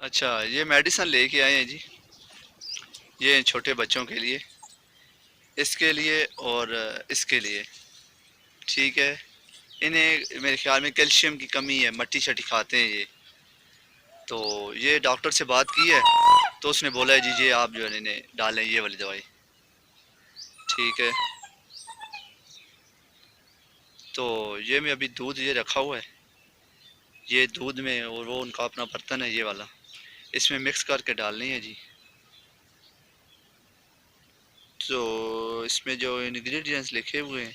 अच्छा, ये मेडिसिन लेके आए हैं जी। ये छोटे बच्चों के लिए, इसके लिए और इसके लिए। ठीक है। इन्हें मेरे ख्याल में कैल्शियम की कमी है, मट्टी शट्टी खाते हैं ये। तो ये डॉक्टर से बात की है, तो उसने बोला है जी ये आप जो है इन्हें डालें ये वाली दवाई। ठीक है। तो ये मैं अभी दूध ये रखा हुआ है, ये दूध में, और वो उनका अपना बर्तन है ये वाला, इसमें मिक्स करके डालनी है जी। तो इसमें जो इंग्रेडिएंट्स लिखे हुए हैं,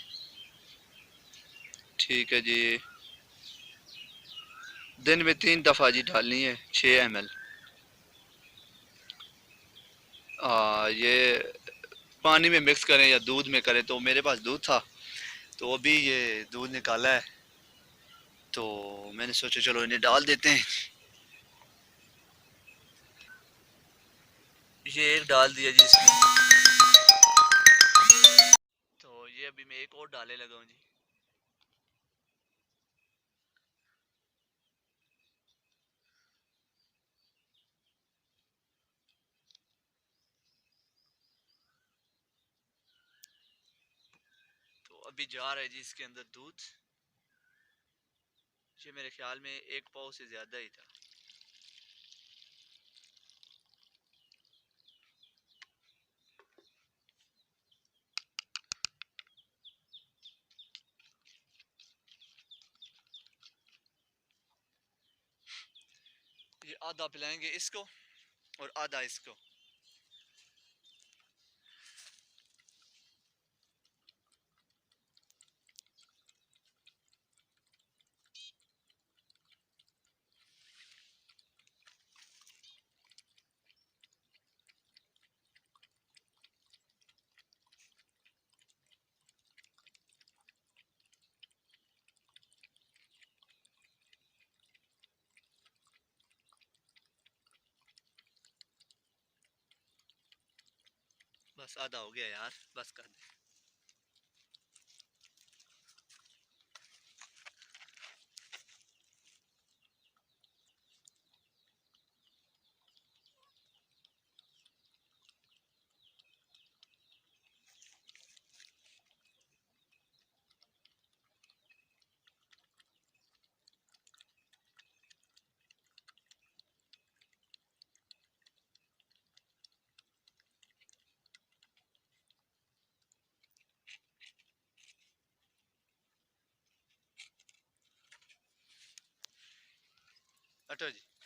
ठीक है जी, दिन में 3 दफ़ा जी डालनी है, 6 ml। ये पानी में मिक्स करें या दूध में करें, तो मेरे पास दूध था, तो अभी ये दूध निकाला है, तो मैंने सोचा चलो इन्हें डाल देते हैं। ये एक डाल दिया जी इसमें। तो ये अभी मैं एक और डालने लगा हूँ जी। तो अभी जा रहा है जी इसके अंदर दूध। ये मेरे ख्याल में 1 पाव से ज़्यादा ही था। ये आधा पिलाएंगे इसको और आधा इसको। बस आधा हो गया यार, बस कर दे। हटो जी।